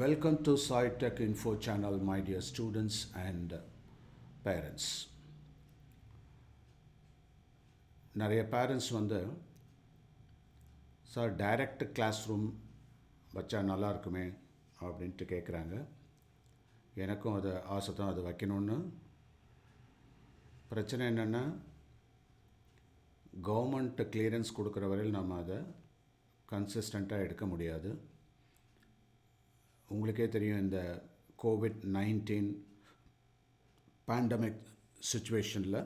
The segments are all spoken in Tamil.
Welcome to SciTech Info channel, my dear students and parents. நிறைய parents sir direct classroom வச்சா நல்லா இருக்குமே அப்படின்ட்டு கேட்குறாங்க. எனக்கும் அது ஆசை தான், அது வைக்கணும்னு. பிரச்சனை என்னென்னா, கவர்மெண்ட் கிளியரன்ஸ் கொடுக்குற வரையில் நம்ம அதை கன்சிஸ்டண்ட்டாக எடுக்க முடியாது. உங்களுக்கே தெரியும், இந்த COVID-19 பேண்டமிக் சுச்சுவேஷனில்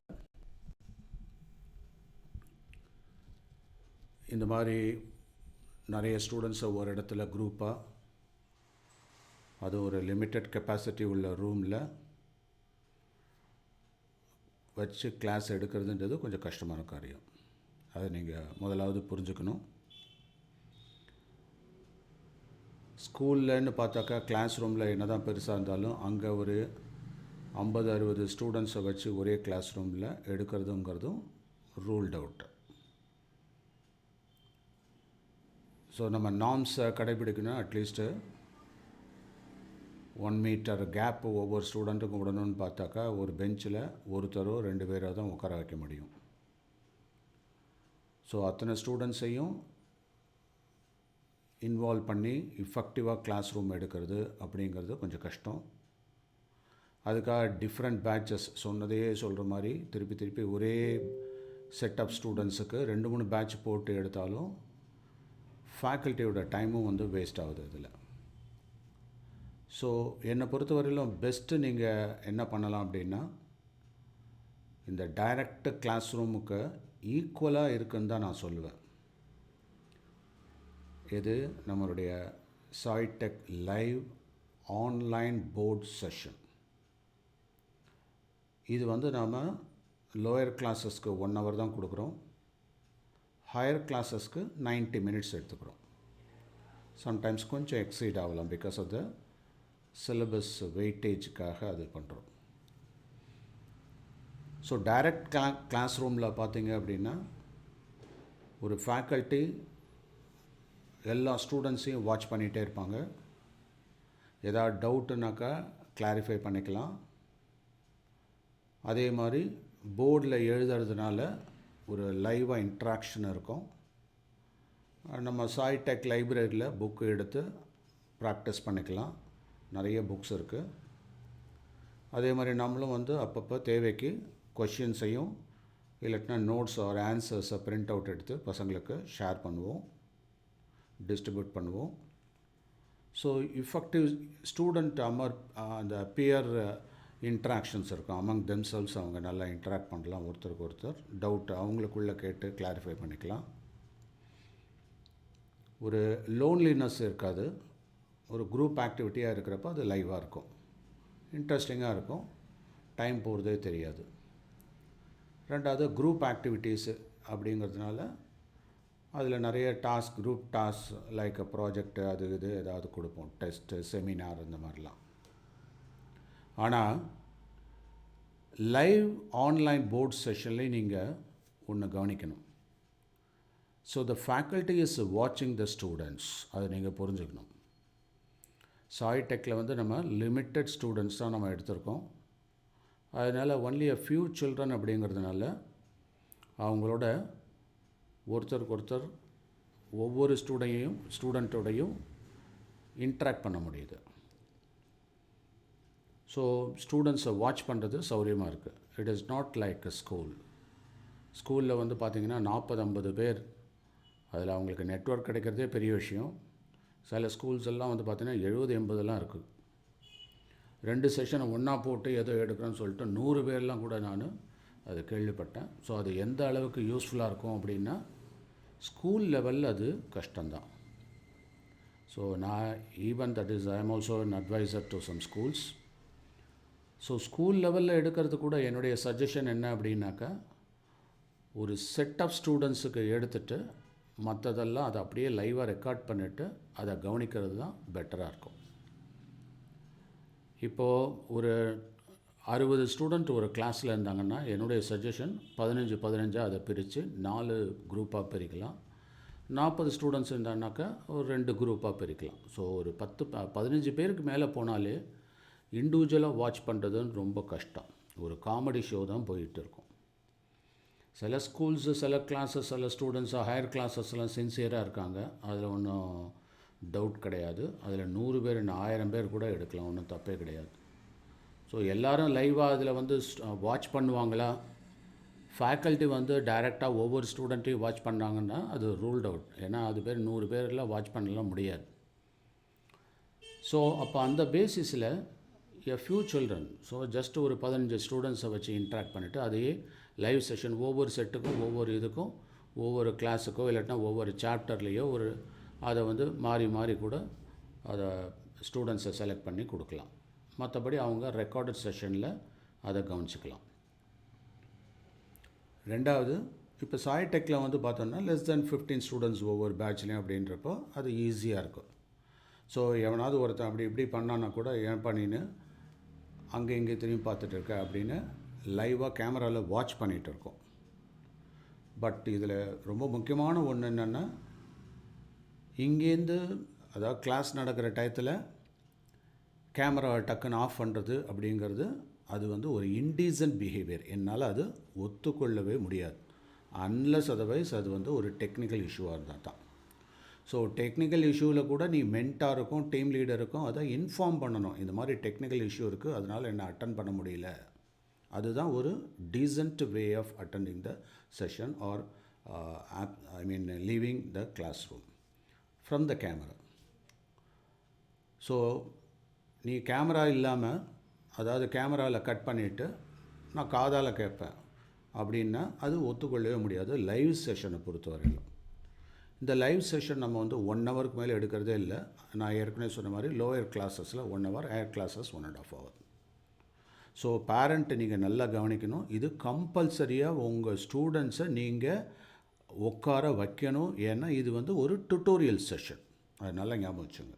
இந்த மாதிரி நிறைய ஸ்டூடெண்ட்ஸை ஒரு இடத்துல குரூப்பாக, அது ஒரு லிமிட்டட் கெப்பாசிட்டி உள்ள ரூமில் வச்சு கிளாஸ் எடுக்கிறதுன்றது கொஞ்சம் கஷ்டமான காரியம். அதை நீங்கள் முதலாவது புரிஞ்சுக்கணும். ஸ்கூல்லன்னு பார்த்தாக்கா கிளாஸ் ரூமில் என்ன தான் பெருசாக இருந்தாலும் அங்கே ஒரு 50-60 ஸ்டூடெண்ட்ஸை வச்சு ஒரே கிளாஸ் ரூமில் எடுக்கிறதுங்கிறதும் ரூல்ட் அவுட். ஸோ நம்ம நார்ம்ஸை கடைபிடிக்கணும். அட்லீஸ்ட்டு 1 மீட்டர் கேப்பு ஒவ்வொரு ஸ்டூடெண்ட்டுக்கும் விடணும்னு பார்த்தாக்கா ஒரு பெஞ்சில் ஒருத்தரோ 2 பேரோ தான் உட்கார வைக்க முடியும். ஸோ அத்தனை ஸ்டூடெண்ட்ஸையும் இன்வால்வ் பண்ணி இஃபெக்டிவாக கிளாஸ் ரூம் எடுக்கிறது அப்படிங்கிறது கொஞ்சம் கஷ்டம். அதுக்காக டிஃப்ரெண்ட் பேட்சஸ், சொன்னதையே சொல்கிற மாதிரி திருப்பி ஒரே செட்டப் ஸ்டூடெண்ட்ஸுக்கு 2-3 பேட்ச் போட்டு எடுத்தாலும் ஃபேக்கல்ட்டியோட டைமும் வேஸ்ட் ஆகுது இதில். ஸோ என்னை பொறுத்தவரையிலும் பெஸ்ட்டு நீங்கள் என்ன பண்ணலாம் அப்படின்னா, இந்த டைரக்ட் கிளாஸ் ரூமுக்கு ஈக்குவலாக இருக்குன்னு தான் நான் சொல்லுவேன். இது நம்மளுடைய SciTech live online board session. இது நாம் லோயர் கிளாஸஸ்க்கு 1 hour தான் கொடுக்குறோம். ஹையர் கிளாஸஸ்க்கு 90 minutes எடுத்துக்கிறோம். சம்டைம்ஸ் கொஞ்சம் எக்ஸீட் ஆகலாம், பிகாஸ் ஆஃப் த சிலபஸ் வெயிட்டேஜுக்காக அது பண்ணுறோம். ஸோ டைரக்ட் கிளாஸ் ரூமில் பார்த்தீங்க அப்படின்னா, ஒரு ஃபேக்கல்ட்டி எல்லா ஸ்டூடெண்ட்ஸையும் வாட்ச் பண்ணிகிட்டே இருப்பாங்க. ஏதாவது டவுட்டுனாக்கா கிளாரிஃபை பண்ணிக்கலாம். அதே மாதிரி போர்டில் எழுதுறதுனால ஒரு லைவாக இன்ட்ராக்ஷன் இருக்கும். நம்ம SciTech லைப்ரரியில் புக்கு எடுத்து ப்ராக்டிஸ் பண்ணிக்கலாம். நிறைய புக்ஸ் இருக்குது. அதே மாதிரி நம்மளும் அப்பப்போ தேவைக்கு கொஷின்ஸையும் இல்லாட்டினா நோட்ஸ் ஆர் ஆன்சர்ஸை பிரிண்ட் அவுட் எடுத்து பசங்களுக்கு ஷேர் பண்ணுவோம், டிஸ்ட்ரிபியூட் பண்ணுவோம். ஸோ இஃபெக்டிவ் ஸ்டூடெண்ட் அந்த பியர் இன்ட்ராக்ஷன்ஸ் இருக்கும். அமங் தெம்செல்ஸ் அவங்க நல்லா இன்ட்ராக்ட் பண்ணலாம். ஒருத்தருக்கு ஒருத்தர் டவுட் அவங்களுக்குள்ளே கேட்டு கிளாரிஃபை பண்ணிக்கலாம். ஒரு லோன்லினஸ் இருக்காது. ஒரு குரூப் ஆக்டிவிட்டியாக இருக்கிறப்ப அது லைவாக இருக்கும், இன்ட்ரெஸ்டிங்காக இருக்கும், டைம் போகிறதே தெரியாது. ரெண்டாவது குரூப் ஆக்டிவிட்டீஸு அப்படிங்கிறதுனால அதில் நிறைய task, group task like project, அது இது ஏதாவது கொடுப்போம், டெஸ்ட்டு, செமினார், இந்த மாதிரிலாம். ஆனால் லைவ் ஆன்லைன் போர்ட் செஷன்லேயும் நீங்கள் ஒன்று கவனிக்கணும். ஸோ த ஃபேக்கல்ட்டி இஸ் வாட்சிங் த ஸ்டூடெண்ட்ஸ். அதை நீங்கள் புரிஞ்சுக்கணும். SciTechல நம்ம லிமிட்டட் ஸ்டூடெண்ட்ஸ் தான் நம்ம எடுத்திருக்கோம். அதனால் ஒன்லி a few children அப்படிங்கிறதுனால அவங்களோட ஒருத்தருக்கு ஒருத்தர் ஒவ்வொரு ஸ்டூடெண்ட்டோடையும் இன்ட்ராக்ட் பண்ண முடியுது. ஸோ ஸ்டூடெண்ட்ஸை வாட்ச் பண்ணுறது சௌரியமாக இருக்குது. இட் இஸ் நாட் லைக் அ ஸ்கூலில் பார்த்திங்கன்னா 40-50 பேர், அதில் அவங்களுக்கு நெட்வொர்க் கிடைக்கிறதே பெரிய விஷயம். சில ஸ்கூல்ஸ் எல்லாம் பார்த்திங்கன்னா 70-80 இருக்குது. 2 செஷனை ஒன்றா போட்டு ஏதோ எடுக்கிறேன்னு சொல்லிட்டு 100 பேர்லாம் கூட நான் அது கேள்விப்பட்டேன். ஸோ அது எந்த அளவுக்கு யூஸ்ஃபுல்லாக இருக்கும் அப்படின்னா, ஸ்கூல் லெவலில் அது கஷ்டம்தான். ஸோ நான் I am also an advisor to some schools. So school லெவலில் எடுக்கிறது கூட என்னுடைய சஜஷன் என்ன அப்படின்னாக்கா, ஒரு செட் ஆஃப் ஸ்டூடெண்ட்ஸுக்கு எடுத்துகிட்டு மற்றதெல்லாம் அதை அப்படியே லைவாக ரெக்கார்ட் பண்ணிவிட்டு அதை கவனிக்கிறது தான் பெட்டராக இருக்கும். இப்போது ஒரு 60 ஸ்டூடெண்ட் ஒரு கிளாஸில் இருந்தாங்கன்னா என்னுடைய சஜஷன் 15-15 அதை பிரித்து 4 குரூப்பாக பிரிக்கலாம். 40 ஸ்டூடெண்ட்ஸ் இருந்தானாக்கா ஒரு 2 குரூப்பாக பிரிக்கலாம். ஸோ ஒரு 15 பேருக்கு மேலே போனாலே இண்டிவிஜுவலாக வாட்ச் பண்ணுறதுன்னு ரொம்ப கஷ்டம். ஒரு காமெடி ஷோ தான் போயிட்டு இருக்கும். சில ஸ்கூல்ஸு, சில கிளாஸஸ், சில ஸ்டூடெண்ட்ஸு ஹையர் கிளாஸஸ்லாம் சின்சியராக இருக்காங்க. அதில் ஒன்றும் டவுட் கிடையாது. அதில் 100 பேர் என்ன 1000 பேர் கூட எடுக்கலாம், ஒன்றும் தப்பே கிடையாது. ஸோ எல்லோரும் லைவாக அதில் வந்து வாட்ச் பண்ணுவாங்களா? ஃபேக்கல்ட்டி வந்து டைரெக்டாக ஒவ்வொரு ஸ்டூடெண்ட்டையும் வாட்ச் பண்ணாங்கன்னா அது ரூல்ட் அவுட். ஏன்னா அது பேர் 100 பேரில் வாட்ச் பண்ணலாம் முடியாது. ஸோ அப்போ அந்த பேசிஸில் ஃபியூ சில்ட்ரன், ஸோ ஜஸ்ட் ஒரு 15 ஸ்டூடெண்ட்ஸை வச்சு இன்ட்ராக்ட் பண்ணிவிட்டு அதையே லைவ் செஷன் ஒவ்வொரு செட்டுக்கும் ஒவ்வொரு இதுக்கும் ஒவ்வொரு கிளாஸுக்கோ இல்லாட்டினா ஒவ்வொரு சாப்டர்லேயோ அதை வந்து மாறி மாறி கூட அதை ஸ்டூடெண்ட்ஸை செலக்ட் பண்ணி கொடுக்கலாம். மற்றபடி அவங்க ரெக்கார்டட் செஷனில் அதை கவனிச்சிக்கலாம். ரெண்டாவது, இப்போ சாய் டெக்கில் வந்து பார்த்தோம்னா லெஸ் தென் 15 ஸ்டூடெண்ட்ஸ் ஒவ்வொரு பேட்ச்லேயும் அப்படின்றப்போ அது ஈஸியாக இருக்கும். ஸோ எவனாவது ஒருத்தன் அப்படி இப்படி பண்ணான்னா கூட ஏன் பண்ணின்னு அங்கே இங்கே திரும்பி பார்த்துட்டு இருக்க அப்படின்னு லைவாக கேமராவில் வாட்ச் பண்ணிகிட்டு இருக்கோம். பட் இதில் ரொம்ப முக்கியமான ஒன்று என்னென்னா, இங்கேருந்து அதாவது கிளாஸ் நடக்கிற டயத்தில் கேமராவை டக்குன்னு ஆஃப் பண்ணுறது அப்படிங்கிறது அது வந்து ஒரு இன்டீசன்ட் பிஹேவியர். என்னால் அது ஒத்துக்கொள்ளவே முடியாது. அன்லஸ் அதர்வைஸ் அது வந்து ஒரு டெக்னிக்கல் இஷ்யூவாக இருந்தால் தான். ஸோ டெக்னிக்கல் இஷ்யூவில் கூட நீ மென்டாருக்கும் டீம் லீடருக்கும் அதை இன்ஃபார்ம் பண்ணணும். இந்த மாதிரி டெக்னிக்கல் இஷ்யூ இருக்குது, அதனால் என்ன அட்டன் பண்ண முடியல. அதுதான் ஒரு decent way of attending the session or leaving the classroom from the camera. So நீ கேமரா இல்லாமல், அதாவது கேமராவில் கட் பண்ணிவிட்டு நான் காதால் கேட்பேன் அப்படின்னா அது ஒத்துக்கொள்ளவே முடியாது லைவ் செஷனை பொறுத்தவரையிலும். இந்த லைவ் செஷன் நம்ம வந்து 1 ஹவருக்கு மேலே எடுக்கிறதே இல்லை. நான் ஏற்கனவே சொன்ன மாதிரி லோயர் கிளாஸஸில் 1 hour, higher classes 1.5 hour. So parent நீங்கள் நல்லா கவனிக்கணும். இது கம்பல்சரியாக உங்கள் ஸ்டூடெண்ட்ஸை நீங்கள் உட்கார வைக்கணும். ஏன்னா இது வந்து ஒரு டுட்டோரியல் செஷன். அது நல்லா ஞாபகம் வச்சுங்க.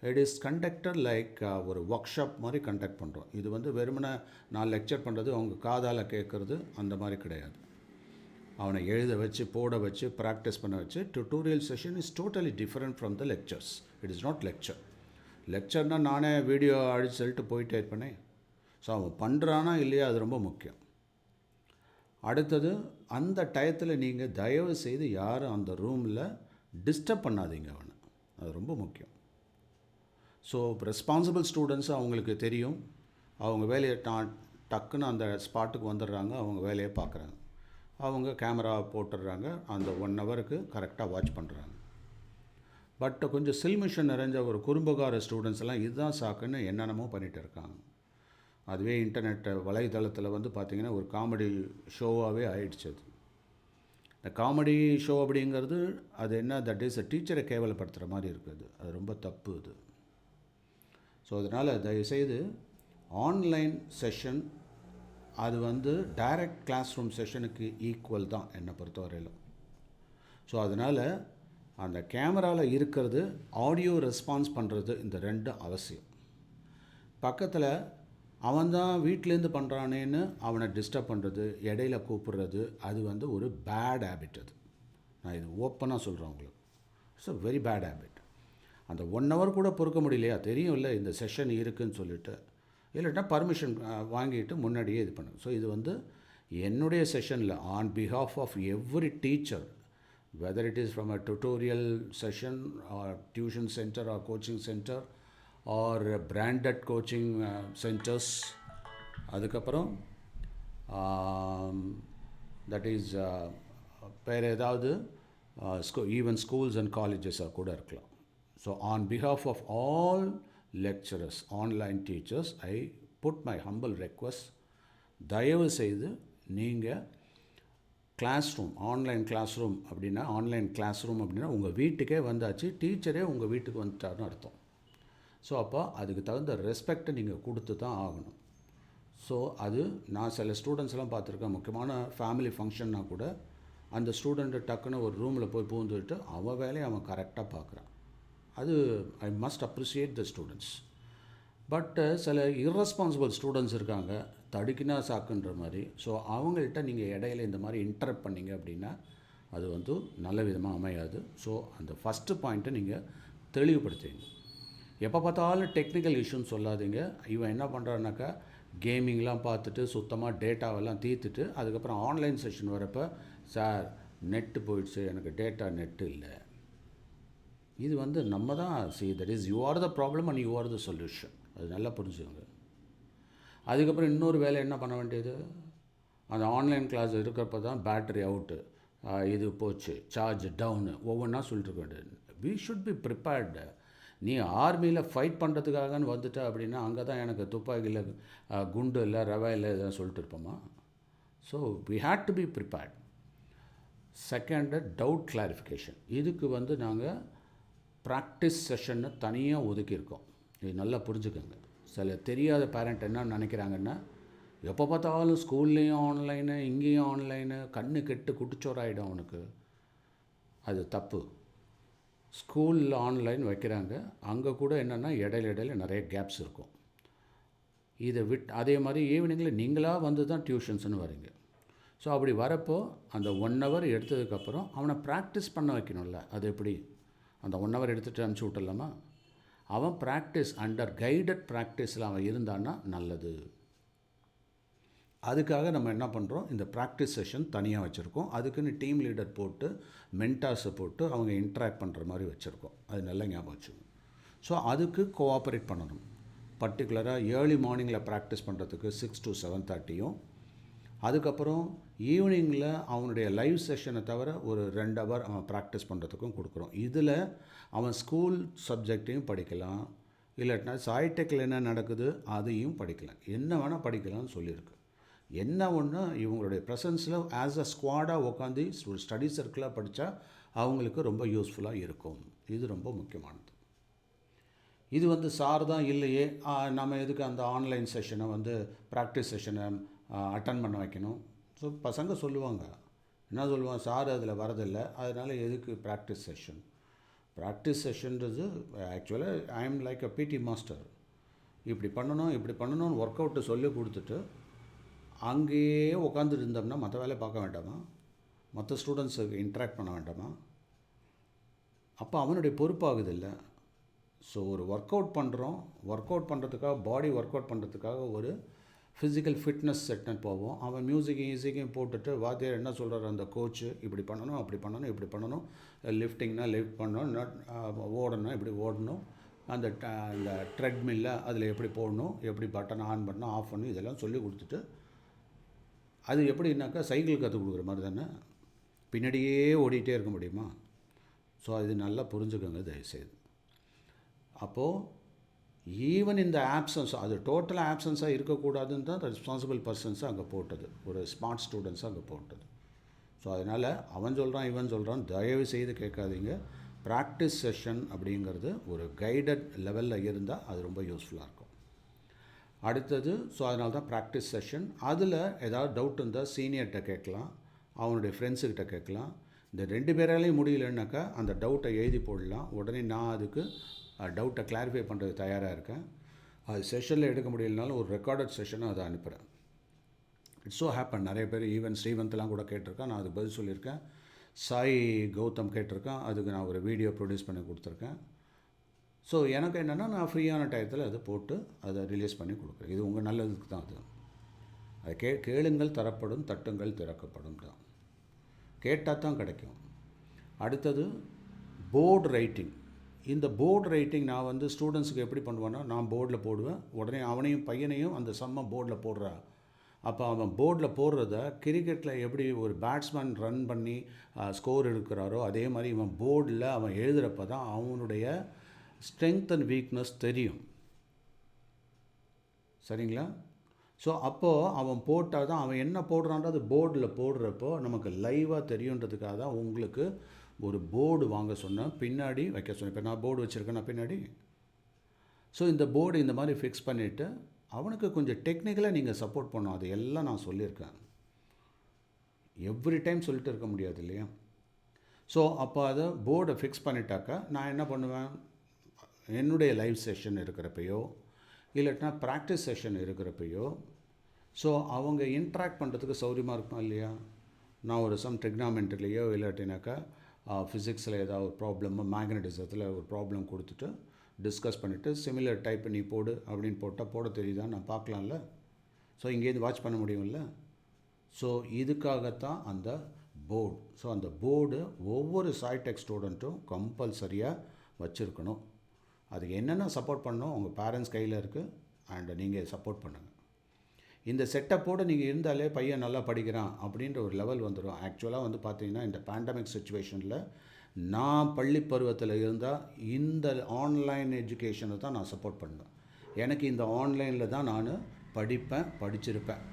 இட் இஸ் கண்டக்டட் லைக் ஒரு ஒர்க் ஷாப் மாதிரி கண்டக்ட் பண்ணுறோம். இது வந்து வெறுமனே நான் லெக்சர் பண்ணுறது அவங்க காதால் கேட்குறது அந்த மாதிரி கிடையாது. அவனை எழுத வச்சு போட வச்சு ப்ராக்டிஸ் பண்ண வச்சு tutorial session is totally different from the lectures. It is not lecture. லெக்சர்னால் நானே வீடியோ அடிச்சு சொல்லிட்டு போயிட்டே இருப்பேனே. ஸோ அவன் பண்ணுறானா இல்லையா அது ரொம்ப முக்கியம். அடுத்தது, அந்த டயத்தில் நீங்கள் தயவு செய்து யாரும் அந்த ரூமில் டிஸ்டர்ப் பண்ணாதீங்க அவனை. அது ரொம்ப முக்கியம். ஸோ ரெஸ்பான்சிபிள் ஸ்டூடெண்ட்ஸு அவங்களுக்கு தெரியும், அவங்க வேலையை டக்குன்னு அந்த ஸ்பாட்டுக்கு வந்துடுறாங்க, அவங்க வேலையை பார்க்குறாங்க, அவங்க கேமரா போட்டுடுறாங்க, அந்த 1 ஹவருக்கு கரெக்டாக வாட்ச் பண்ணுறாங்க. பட் கொஞ்சம் சில்மிஷன் நிறைஞ்ச ஒரு குறும்புகார ஸ்டூடெண்ட்ஸ் எல்லாம் இதுதான் சாக்குன்னு என்னென்னமோ பண்ணிகிட்டு இருக்காங்க. அதுவே இன்டர்நெட் வலைதளத்தில் வந்து பார்த்திங்கன்னா ஒரு காமெடி ஷோவாகவே ஆயிடுச்சு. அது இந்த காமெடி ஷோ அப்படிங்கிறது அது என்ன, தட் இஸ் டீச்சரை கேவலப்படுத்துகிற மாதிரி இருக்குது. அது ரொம்ப தப்பு அது. ஸோ அதனால் தயவுசெய்து ஆன்லைன் செஷன் அது வந்து டைரக்ட் கிளாஸ் ரூம் செஷனுக்கு ஈக்குவல் தான் என்னை பொறுத்தவரையிலும். ஸோ அதனால் அந்த கேமராவில் இருக்கிறது, ஆடியோ ரெஸ்பான்ஸ் பண்ணுறது, இந்த 2 அவசியம். பக்கத்தில் அவன் தான் வீட்டிலேருந்து பண்ணுறானேன்னு அவனை டிஸ்டர்ப் பண்ணுறது, இடையில கூப்பிடுறது, அது வந்து ஒரு பேட் ஹேபிட். அது நான் இது ஓப்பனாக சொல்கிறேன் உங்களுக்கு. It's a very bad habit. அந்த 1 ஹவர் கூட பொறுக்க முடியலையா, தெரியும் இல்லை இந்த செஷன் இருக்குதுன்னு சொல்லிவிட்டு, இல்லைன்னா பர்மிஷன் வாங்கிட்டு முன்னாடியே இது பண்ணுங்க. ஸோ இது வந்து என்னுடைய செஷனில் on behalf of every teacher, whether it is from a tutorial session or tuition centre or coaching centre or branded coaching centres, அதுக்கப்புறம் தட் இஸ் வேறு ஏதாவது ஈவன் ஸ்கூல்ஸ் அண்ட் காலேஜஸாக கூட இருக்கலாம். So on behalf of all lecturers, online teachers, I put my humble request, தயவு செய்து நீங்கள் classroom, online classroom அப்படின்னா, ஆன்லைன் கிளாஸ் ரூம் அப்படின்னா உங்கள் வீட்டுக்கே வந்தாச்சு, டீச்சரே உங்கள் வீட்டுக்கு வந்துட்டாருன்னு அர்த்தம். ஸோ அப்போ அதுக்கு தகுந்த ரெஸ்பெக்டை நீங்கள் கொடுத்து தான் ஆகணும். ஸோ அது நான் சில ஸ்டூடெண்ட்ஸ்லாம் பார்த்துருக்கேன், முக்கியமான ஃபேமிலி ஃபங்க்ஷன்னா கூட அந்த ஸ்டூடெண்ட்டு டக்குன்னு ஒரு ரூமில் போய் பூந்துட்டு அவன் வேலையை அவன் கரெக்டாக பார்க்குறான். அது I must appreciate the students. But சில இர்ரெஸ்பான்சிபிள் ஸ்டூடெண்ட்ஸ் இருக்காங்க, தடுக்கினா சாக்குன்ற மாதிரி. ஸோ அவங்கள்ட்ட நீங்கள் இடையில இந்த மாதிரி இன்டரப்ட் பண்ணிங்க அப்படின்னா அது வந்து நல்ல விதமாக அமையாது. ஸோ அந்த ஃபஸ்ட்டு பாயிண்ட்டை நீங்கள் தெளிவுபடுத்துங்க. எப்போ பார்த்தாலும் டெக்னிக்கல் இஷ்யூன்னு சொல்லாதீங்க. இவன் என்ன பண்ணுறான்னாக்கா கேமிங்லாம் பார்த்துட்டு சுத்தமாக டேட்டாவெல்லாம் தீர்த்துட்டு அதுக்கப்புறம் ஆன்லைன் செஷன் வரப்போ, சார் நெட்டு போயிடுச்சு, எனக்கு டேட்டா நெட்டு இல்லை. இது வந்து நம்ம தான் that is you are the problem and you are the solution. அது நல்லா புரிஞ்சுக்கோங்க. அதுக்கப்புறம் இன்னொரு வேலை என்ன பண்ண வேண்டியது, அந்த ஆன்லைன் கிளாஸ் இருக்கிறப்ப தான் பேட்ரி அவுட்டு, இது போச்சு, சார்ஜ் டவுனு, ஒவ்வொன்றா சொல்லிட்டு இருக்க வேண்டியது. We should be prepared. நீ ஆர்மியில் ஃபைட் பண்ணுறதுக்காகன்னு வந்துட்ட அப்படின்னா அங்கே தான் எனக்கு துப்பாக்கியில் குண்டு இல்லை, ரவை இல்லை, இதெல்லாம் சொல்லிட்டு இருப்போமா? So we had to be prepared. Second, doubt clarification. இதுக்கு வந்து நாங்கள் ப்ராக்டிஸ் செஷன்னு தனியாக ஒதுக்கியிருக்கோம். இது நல்லா புரிஞ்சுக்கோங்க. சில தெரியாத பேரண்ட் என்ன நினைக்கிறாங்கன்னா, எப்போ பார்த்தாலும் ஸ்கூல்லேயும் ஆன்லைனு, இங்கேயும் ஆன்லைனு, கண்ணு கெட்டு குட்டிச்சோறாயிடும் அவனுக்கு. அது தப்பு. ஸ்கூலில் ஆன்லைன் வைக்கிறாங்க, அங்கே கூட என்னென்னா இடையில நிறைய கேப்ஸ் இருக்கும். இதை அதே மாதிரி ஈவினிங்கில் நீங்களாக வந்து தான் டியூஷன்ஸ்னு வரீங்க. ஸோ அப்படி வரப்போ அந்த 1 hour எடுத்ததுக்கப்புறம் அவனை ப்ராக்டிஸ் பண்ண வைக்கணும்ல. அது எப்படி அந்த 1 hour எடுத்துகிட்டு அனுப்பிச்சி விட்டுடலாமா? அவன் ப்ராக்டிஸ் அண்டர் கைடட் ப்ராக்டிஸில் அவன் இருந்தான்னா நல்லது. அதுக்காக நம்ம என்ன பண்ணுறோம், இந்த ப்ராக்டிஸ் செஷன் தனியாக வச்சுருக்கோம். அதுக்குன்னு டீம் லீடர் போட்டு மென்டார்ஸை போட்டு அவங்க இன்ட்ராக்ட் பண்ணுற மாதிரி வச்சுருக்கோம். அது நல்லா ஞாபகம் வச்சுக்கோங்க. ஸோ அதுக்கு கோஆப்ரேட் பண்ணணும். பர்டிகுலராக ஏர்லி மார்னிங்கில் ப்ராக்டிஸ் பண்ணுறதுக்கு 6 to 7:30, அதுக்கப்புறம் ஈவினிங்கில் அவனுடைய லைவ் செஷனை தவிர ஒரு 2 hour அவன் ப்ராக்டிஸ் பண்ணுறதுக்கும் கொடுக்குறோம். இதில் அவன் ஸ்கூல் சப்ஜெக்டையும் படிக்கலாம், இல்லாட்டினா சாய்டெக்கில் என்ன நடக்குது அதையும் படிக்கலாம், என்ன வேணால் படிக்கலாம்னு சொல்லியிருக்கு. என்ன ஒன்று, இவங்களுடைய ப்ரெசன்ஸில் ஆஸ் அ ஸ்குவாடாக உட்காந்து ஒரு ஸ்டடி சர்க்கிளாக படித்தா அவங்களுக்கு ரொம்ப யூஸ்ஃபுல்லாக இருக்கும். இது ரொம்ப முக்கியமானது. இது வந்து சார் தான் இல்லையே, நம்ம எதுக்கு அந்த ஆன்லைன் செஷனை வந்து ப்ராக்டிஸ் செஷனை அட்டன் பண்ண வைக்கணும்? ஸோ பசங்க சொல்லுவாங்க, என்ன சொல்லுவாங்க, சார் அதில் வரதில்லை, அதனால் எதுக்கு ப்ராக்டிஸ் செஷன்? ப்ராக்டிஸ் செஷன்றது ஆக்சுவலாக I am like a PT master. இப்படி பண்ணணும்னு ஒர்க் அவுட்டை சொல்லி கொடுத்துட்டு அங்கேயே உட்காந்துட்டு இருந்தோம்னா மற்ற வேலையை பார்க்க வேண்டாமா? மற்ற ஸ்டூடெண்ட்ஸுக்கு இன்ட்ராக்ட் பண்ண வேண்டாமா? அப்போ அவனுடைய பொறுப்பாகுது இல்லை. ஸோ ஒரு ஒர்க் அவுட் பண்ணுறதுக்காக பாடி ஒர்க் அவுட் பண்ணுறதுக்காக ஒரு ஃபிசிக்கல் ஃபிட்னஸ் செட்னு போவோம். அவன் மியூசிக்கையும் போட்டுட்டு வாத்தியார் என்ன சொல்கிறார் அந்த கோச்சு, இப்படி பண்ணணும், அப்படி பண்ணணும், இப்படி பண்ணணும், லிஃப்டிங்னா லிஃப்ட் பண்ணணும், ஓடணும் இப்படி ஓடணும், அந்த ட்ரெட்மில்ல அதில் எப்படி போடணும், எப்படி பட்டன் ஆன் பண்ணணும், ஆஃப் பண்ணணும், இதெல்லாம் சொல்லி கொடுத்துட்டு, அது எப்படின்னாக்கா சைக்கிள் கற்றுக் கொடுக்குற மாதிரி தானே, பின்னாடியே ஓடிட்டே இருக்க முடியுமா? ஸோ அது நல்லா புரிஞ்சுக்கோங்க தயவுசெய்து. அப்போது ஈவன் இந்த ஆப்சன்ஸ், அது டோட்டலாக ஆப்சன்ஸாக இருக்கக்கூடாதுன்னு தான் ரெஸ்பான்சிபிள் பர்சன்ஸாக அங்கே போட்டது, ஒரு ஸ்மார்ட் ஸ்டூடெண்ட்ஸாக அங்கே போட்டது. ஸோ அதனால் அவன் சொல்கிறான் இவன் சொல்கிறான் தயவு செய்து கேட்காதீங்க. ப்ராக்டிஸ் செஷன் அப்படிங்கிறது ஒரு கைடட் லெவலில் இருந்தால் அது ரொம்ப யூஸ்ஃபுல்லாக இருக்கும். அடுத்தது, ஸோ அதனால தான் ப்ராக்டிஸ் செஷன். அதில் ஏதாவது டவுட் இருந்தால் சீனியர்கிட்ட கேட்கலாம், அவனுடைய ஃப்ரெண்ட்ஸுக்கிட்ட கேட்கலாம். இந்த 2 பேராலையும் முடியலன்னாக்கா அந்த டவுட்டை எழுதி போடலாம். உடனே நான் அதுக்கு டவுட்டை கிளாரிஃபை பண்ணுறது தயாராக இருக்கேன். அது செஷனில் எடுக்க முடியலனாலும் ஒரு ரெக்கார்டட் செஷனை அதை அனுப்புகிறேன். இட்ஸ் ஸோ ஹேப்பன், நிறைய பேர் ஈவன் ஸ்ரீவந்த்லாம் கூட கேட்டிருக்கேன், நான் அதுக்கு பதில் சொல்லியிருக்கேன். சாய் கௌதம் கேட்டிருக்கேன், அதுக்கு நான் ஒரு வீடியோ ப்ரொடியூஸ் பண்ணி கொடுத்துருக்கேன். ஸோ எனக்கு என்னென்னா நான் ஃப்ரீயான டயத்தில் அதை போட்டு அதை ரிலீஸ் பண்ணி கொடுக்குறேன். இது உங்கள் நல்லதுக்கு தான். அது கேளுங்கள் தரப்படும், தட்டுங்கள் திறக்கப்படும் தான். கேட்டால் தான் கிடைக்கும். அடுத்தது போர்டு ரைட்டிங். இந்த போர்டு ரைட்டிங் நான் வந்து ஸ்டூடெண்ட்ஸுக்கு எப்படி பண்ணுவேன்னா, நான் போர்டில் போடுவேன், உடனே அவனையும் பையனையும் அந்த சம்மை போர்டில் போடுறா. அப்போ அவன் போர்டில் போடுறத கிரிக்கெட்டில் எப்படி ஒரு பேட்ஸ்மேன் ரன் பண்ணி ஸ்கோர் எடுக்கிறாரோ அதே மாதிரி இவன் போர்டில் அவன் எழுதுகிறப்ப தான் அவனுடைய ஸ்ட்ரென்த் அண்ட் வீக்னஸ் தெரியும். சரிங்களா? ஸோ அப்போது அவன் போட்டால் தான் அவன் என்ன போடுறான்றது போர்டில் போடுறப்போ நமக்கு லைவாக தெரியுன்றதுக்காக தான் உங்களுக்கு ஒரு போர்டு வாங்க சொன்னேன், பின்னாடி வைக்க சொன்னேன். இப்போ நான் போர்டு வச்சுருக்கேன்னா பின்னாடி. ஸோ இந்த போர்டு இந்த மாதிரி ஃபிக்ஸ் பண்ணிவிட்டு அவனுக்கு கொஞ்சம் டெக்னிக்கலாக நீங்கள் சப்போர்ட் பண்ணணும். அது எல்லாம் நான் சொல்லியிருக்கேன், எவ்ரி டைம் சொல்லிட்டு இருக்க முடியாது இல்லையா? ஸோ அப்போ அதை போர்டை ஃபிக்ஸ் பண்ணிட்டாக்கா நான் என்ன பண்ணுவேன், என்னுடைய லைவ் செஷன் இருக்கிறப்பையோ இல்லாட்டினா ப்ராக்டிஸ் செஷன் இருக்கிறப்பையோ ஸோ அவங்க இன்ட்ராக்ட் பண்ணுறதுக்கு சௌரியமாக இருக்கும் இல்லையா? நான் ஒரு ட்ரிக்னாமெண்ட்ரிலையோ இல்லாட்டினாக்கா ஃபிசிக்ஸில் ஏதாவது ஒரு ப்ராப்ளம், மேக்னட்டிசத்தில் ஒரு ப்ராப்ளம் கொடுத்துட்டு டிஸ்கஸ் பண்ணிவிட்டு சிமிலர் டைப் நீ போடு அப்படின்னு போட்டால் போட தெரியுதா நான் பார்க்கலாம்ல. ஸோ இங்கேருந்து வாட்ச் பண்ண முடியும்ல. ஸோ இதுக்காகத்தான் அந்த போர்டு. ஸோ அந்த போர்டு ஒவ்வொரு சாய்டெக் ஸ்டூடெண்ட்டும் கம்பல்சரியாக வச்சுருக்கணும். அதுக்கு என்னென்ன சப்போர்ட் பண்ணணும் உங்கள் பேரண்ட்ஸ் கையில் இருக்குது, அண்ட் நீங்கள் சப்போர்ட் பண்ணுங்கள். இந்த செட்டப்போடு நீங்கள் இருந்தாலே பையன் நல்லா படிக்கிறான் அப்படின்ற ஒரு லெவல் வந்துடும். ஆக்சுவலாக வந்து பார்த்திங்கன்னா இந்த பேண்டமிக் சுச்சுவேஷனில் நான் பள்ளி பருவத்தில் இருந்தால் இந்த ஆன்லைன் எஜுகேஷனை தான் நான் சப்போர்ட் பண்ணுவேன். எனக்கு இந்த ஆன்லைனில் தான் நான் படிச்சிருப்பேன்.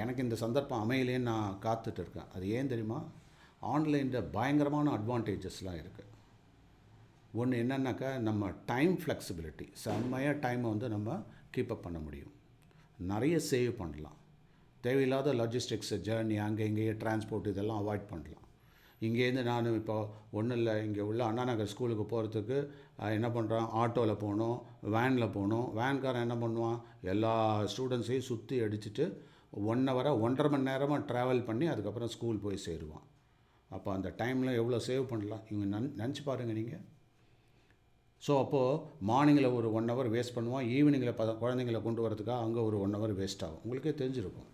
எனக்கு இந்த சந்தர்ப்பம் அமையலேன்னு நான் காத்துட்டு இருக்கேன். அது ஏன் தெரியுமா? ஆன்லைனில் பயங்கரமான அட்வான்டேஜஸ்லாம் இருக்குது. ஒன்று என்னன்னாக்கா, நம்ம டைம் ஃப்ளெக்சிபிலிட்டி, செம்மையாக டைமை வந்து நம்ம கீப்பப் பண்ண முடியும். நிறைய சேவ் பண்ணலாம். தேவையில்லாத லாஜிஸ்டிக்ஸ், ஜேர்னி, அங்கே இங்கேயே டிரான்ஸ்போர்ட் இதெல்லாம் அவாய்ட் பண்ணலாம். இங்கேருந்து நான் இப்போ ஒன்றும் இல்லை, இங்கே உள்ள அண்ணா நகர் ஸ்கூலுக்கு போகிறதுக்கு என்ன பண்ணுறான், ஆட்டோவில் போகணும், வேனில் போகணும். வேன்காரன் என்ன பண்ணுவான், எல்லா ஸ்டூடெண்ட்ஸையும் சுற்றி அடிச்சுட்டு 1 ஹவராக 1.5 மணி நேரமாக ட்ராவல் பண்ணி அதுக்கப்புறம் ஸ்கூல் போய் சேருவான். அப்போ அந்த டைமில் எவ்வளோ சேவ் பண்ணலாம் இவங்க நினச்சி பாருங்கள் நீங்கள். ஸோ அப்போது மார்னிங்கில் ஒரு 1 ஹவர் வேஸ்ட் பண்ணுவான், ஈவினிங்கில் குழந்தைங்களை கொண்டு வரதுக்காக அங்கே ஒரு 1 ஹவர் வேஸ்ட் ஆகும். உங்களுக்கே தெரிஞ்சிருக்கும்.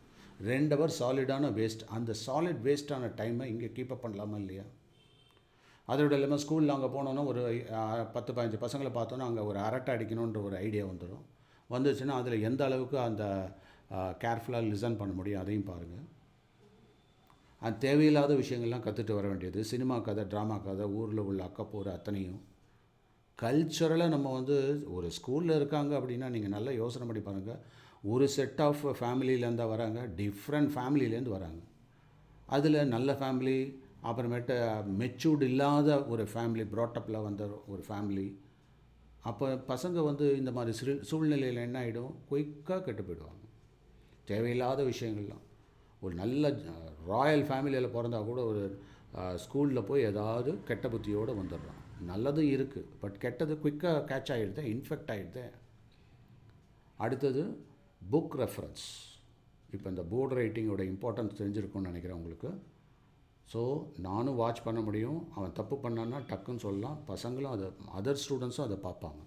2 ஹவர் சாலிடான வேஸ்ட். அந்த சாலிட் வேஸ்ட்டான டைமை இங்கே கீப்பப் பண்ணலாமா இல்லையா? அதோட இல்லாமல் ஸ்கூலில் அங்கே போனோன்னா ஒரு 10-15 பசங்களை பார்த்தோன்னா அங்கே ஒரு அரட்டை அடிக்கணுன்ற ஒரு ஐடியா வந்துச்சுன்னா அதில் எந்த அளவுக்கு அந்த கேர்ஃபுல்லாக லிசன் பண்ண முடியும் அதையும் பாருங்கள். அந்த தேவையில்லாத விஷயங்கள்லாம் கற்றுட்டு வர வேண்டியது, சினிமா கதை, ட்ராமா கதை, ஊரில் உள்ள அக்கப்போர் அத்தனையும். கல்ச்சரலாக நம்ம வந்து ஒரு ஸ்கூலில் இருக்காங்க அப்படின்னா நீங்கள் நல்லா யோசனை பண்ணி பாருங்கள். ஒரு செட் ஆஃப் ஃபேமிலியிலேருந்து வராங்க, டிஃப்ரெண்ட் ஃபேமிலியிலேருந்து வராங்க. அதில் நல்ல ஃபேமிலி, அப்புறமேட்டு மெச்சூர்டு இல்லாத ஒரு ஃபேமிலி, ப்ராட்டப்பில் வந்த ஒரு ஃபேமிலி. அப்போ பசங்க வந்து இந்த மாதிரி சூழ்நிலையில் என்ன ஆகிடும், குயிக்காக கெட்டு போயிடுவாங்க. தேவையில்லாத விஷயங்கள்லாம். ஒரு நல்ல ராயல் ஃபேமிலியில் பிறந்தா கூட ஒரு ஸ்கூலில் போய் ஏதாவது கெட்ட புத்தியோடு வந்துடுறான். நல்லதும் இருக்குது, பட் கெட்டது குயிக்காக கேட்ச் ஆகிடுது, இன்ஃபெக்ட் ஆகிடுது. அடுத்தது புக் ரெஃபரன்ஸ். இப்போ இந்த போர்டு ரைட்டிங்கோட இம்பார்ட்டன்ஸ் தெரிஞ்சிருக்கும்னு நினைக்கிறேன் உங்களுக்கு. ஸோ நானும் வாட்ச் பண்ண முடியும். அவன் தப்பு பண்ணான்னா டக்குன்னு சொல்லலாம். பசங்களும் அதை, அதர் ஸ்டூடெண்ட்ஸும் அதை பார்ப்பாங்க.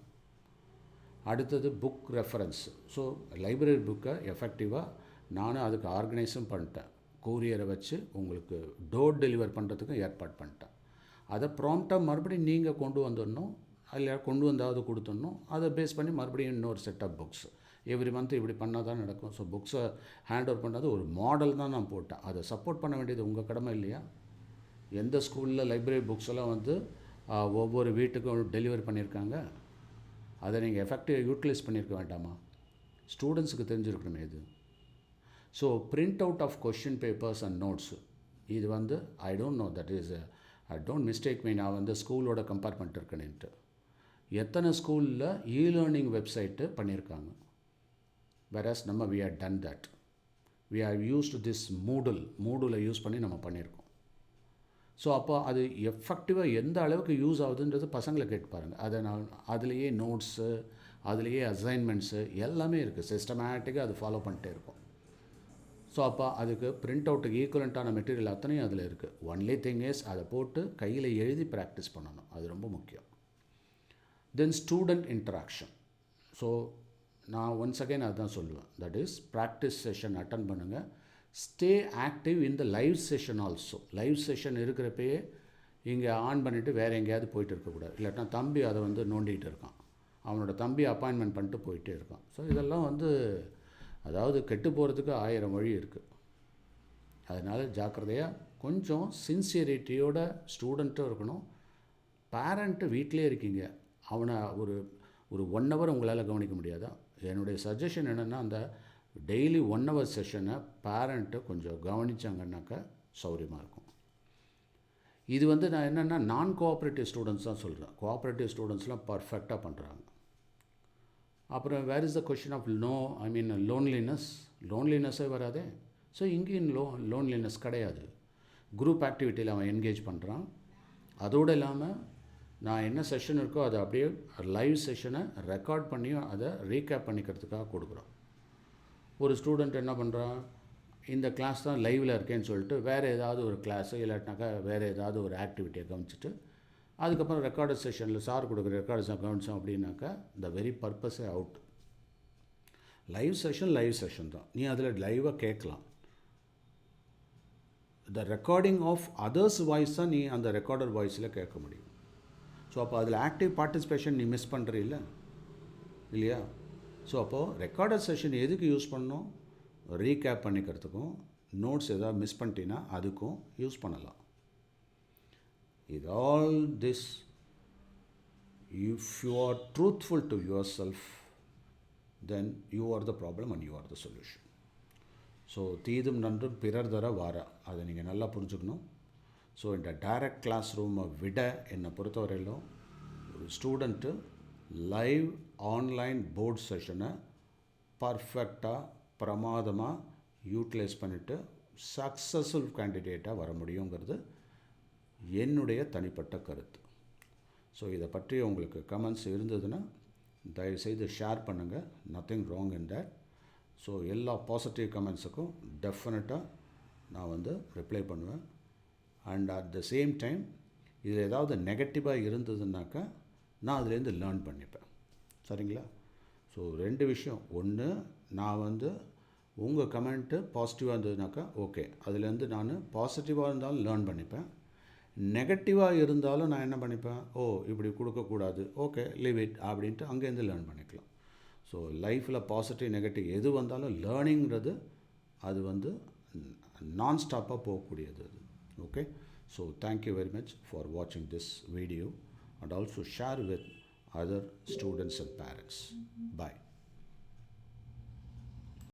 அடுத்தது புக் ரெஃபரன்ஸ். ஸோ லைப்ரரி புக்கை எஃபெக்டிவாக நானும் அதுக்கு ஆர்கனைஸும் பண்ணிட்டேன். கூரியரை வச்சு உங்களுக்கு டோர் டெலிவர் பண்ணுறதுக்கும் ஏற்பாடு பண்ணிட்டேன். அதை ப்ராம்ப்டாக மறுபடியும் நீங்கள் கொண்டு வந்துடணும், அதில் கொண்டு வந்தாவது கொடுத்துடணும். அதை பேஸ் பண்ணி மறுபடியும் இன்னொரு set of books every month இப்படி பண்ணால் தான் நடக்கும். ஸோ புக்ஸை ஹேண்ட் ஓவர் பண்ணது ஒரு மாடல் தான் நான் போட்டேன். அதை சப்போர்ட் பண்ண வேண்டியது உங்கள் கடமை இல்லையா? எந்த ஸ்கூலில் லைப்ரரி புக்ஸ் எல்லாம் வந்து ஒவ்வொரு வீட்டுக்கும் டெலிவரி பண்ணியிருக்காங்க, அதை நீங்கள் எஃபெக்டிவாக யூட்டிலைஸ் பண்ணியிருக்க வேண்டாமா? ஸ்டூடெண்ட்ஸுக்கு தெரிஞ்சிருக்கணுமே இது. So print out of question papers and notes, இது வந்து I don't know, that is don't mistake me. நான் வந்து ஸ்கூலோட கம்பேர் பண்ணிட்டு இருக்கேன்ட்டு. எத்தனை ஸ்கூலில் லேர்னிங் வெப்சைட்டு பண்ணியிருக்காங்க. வேறஸ் நம்ம we are done that. We are used this Moodle use பண்ணி நம்ம பண்ணியிருக்கோம். ஸோ அப்போ அது எஃபெக்டிவாக எந்த அளவுக்கு யூஸ் ஆகுதுன்றது பசங்களை கேட்டு பாருங்கள். அதை நான் அதுலேயே நோட்ஸு, அதுலேயே அசைன்மெண்ட்ஸு எல்லாமே இருக்குது. சிஸ்டமேட்டிக்காக அது ஃபாலோ பண்ணிட்டே இருக்கும். ஸோ அப்போ அதுக்கு பிரிண்ட் அவுட்டுக்கு ஈக்குவலண்ட்டான மெட்டீரியல் அத்தனையும் அதில் இருக்குது. ஒன்லி திங் இஸ் அதை போட்டு கையில் எழுதி ப்ராக்டிஸ் பண்ணணும். அது ரொம்ப முக்கியம். Then student interaction. ஸோ நான் ஒன்ஸ் அகைன் அதுதான் சொல்லுவேன். That is practice session attend பண்ணுங்கள். Stay active in the live session also. Live session இருக்கிறப்பயே இங்கே ஆன் பண்ணிவிட்டு வேறு எங்கேயாவது போயிட்டு இருக்கக்கூடாது. இல்லாட்டா தம்பி அதை வந்து நோண்டிகிட்டு இருக்கான், அவனோட தம்பி அப்பாயின்மெண்ட் பண்ணிட்டு போயிட்டே இருக்கான். ஸோ இதெல்லாம் வந்து அதாவது கெட்டு போகிறதுக்கு 1000 வழி இருக்குது. அதனால் ஜாக்கிரதையாக, கொஞ்சம் சின்சியரிட்டியோட ஸ்டூடெண்ட்டும் இருக்கணும். பேரண்ட்டு வீட்டிலே இருக்கீங்க, அவனை ஒரு 1 ஹவர் உங்களால் கவனிக்க முடியாதா? என்னுடைய சஜஷன் என்னென்னா, அந்த டெய்லி 1 ஹவர் செஷனை பேரண்ட்டு கொஞ்சம் கவனித்தாங்கன்னாக்கா சௌரியமாக இருக்கும். இது வந்து நான் என்னென்னா நான் கோஆப்ரேட்டிவ் ஸ்டூடெண்ட்ஸ் தான் சொல்கிறேன். கோஆப்ரேட்டிவ் ஸ்டூடெண்ட்ஸ்லாம் பர்ஃபெக்டாக பண்ணுறாங்க. அப்புறம் where is the question of லோன்லினஸ்ஸே வராதே. ஸோ இங்கேயும் லோன்லினஸ் கிடையாது. குரூப் ஆக்டிவிட்டியில் அவன் என்கேஜ் பண்ணுறான். அதோடு இல்லாமல் நான் என்ன செஷன் இருக்கோ அதை அப்படியே லைவ் செஷனை ரெக்கார்ட் பண்ணியும் அதை ரீகேப் பண்ணிக்கிறதுக்காக கொடுக்குறோம். ஒரு ஸ்டூடெண்ட் என்ன பண்ணுறான், இந்த கிளாஸ் தான் லைவில் இருக்கேன்னு சொல்லிட்டு வேறு ஏதாவது ஒரு கிளாஸு இல்லாட்டினாக்கா வேறு ஏதாவது ஒரு ஆக்டிவிட்டியை கவனிச்சிட்டு அதுக்கப்புறம் ரெக்கார்டட் செஷனில் சார் கொடுக்குற ரெக்கார்டர்ஸை கவனித்தோம் அப்படின்னாக்கா த வெரி பர்பஸே அவுட். லைவ் செஷன் தான், நீ அதில் லைவாக கேட்கலாம். The recording of others voice தான் நீ அந்த ரெக்கார்டர் வாய்ஸில் கேட்க முடியும். ஸோ அப்போ அதில் ஆக்டிவ் பார்ட்டிசிபேஷன் நீ மிஸ் பண்ணுறீல்ல இல்லையா? ஸோ அப்போது ரெக்கார்டர் செஷன் எதுக்கு யூஸ் பண்ணணும்? ரீகேப் பண்ணிக்கிறதுக்கும், நோட்ஸ் எதாவது மிஸ் பண்ணிட்டீங்கன்னா அதுக்கும் யூஸ் பண்ணலாம். With all this, if you are truthful to yourself, then you are the problem and you are the solution. So தீதும் நன்றும் பிறர் தர வாரா, அதை நீங்கள் நல்லா புரிஞ்சுக்கணும். ஸோ இந்த டைரக்ட் கிளாஸ் ரூமை விட என்னை பொறுத்தவரையிலும் ஒரு ஸ்டூடெண்ட்டு லைவ் ஆன்லைன் போர்ட் செஷனை பர்ஃபெக்டாக பிரமாதமாக யூட்டிலைஸ் பண்ணிவிட்டு சக்ஸஸ்ஃபுல் கேண்டிடேட்டாக வர முடியுங்கிறது என்னுடைய தனிப்பட்ட கருத்து. ஸோ இதை பற்றி உங்களுக்கு கமெண்ட்ஸ் இருந்ததுன்னா தயவுசெய்து ஷேர் பண்ணுங்கள். Nothing wrong in that. So எல்லா பாசிட்டிவ் கமெண்ட்ஸுக்கும் டெஃபினட்டாக நான் ரிப்ளை பண்ணுவேன். And at the same time இதில் ஏதாவது நெகட்டிவாக இருந்ததுன்னாக்கா நான் அதுலேருந்து லேர்ன் பண்ணிப்பேன். சரிங்களா? ஸோ 2 விஷயம். ஒன்று, நான் உங்கள் கமெண்ட்டு பாசிட்டிவாக இருந்ததுனாக்கா ஓகே, அதுலேருந்து நான் பாசிட்டிவாக இருந்தாலும் லேர்ன் பண்ணிப்பேன். நெகட்டிவாக இருந்தாலும் நான் என்ன பண்ணிப்பேன், இப்படி கொடுக்கக்கூடாது, ஓகே லீவ் இட் அப்படின்ட்டு அங்கேருந்து லேர்ன் பண்ணிக்கலாம். ஸோ லைஃப்பில் பாசிட்டிவ் நெகட்டிவ் எது வந்தாலும் லேர்னிங்கிறது அது நான் ஸ்டாப்பாக போகக்கூடியது அது. Okay, so thank you very much for வாட்சிங் this video and also share with other students and parents. Bye.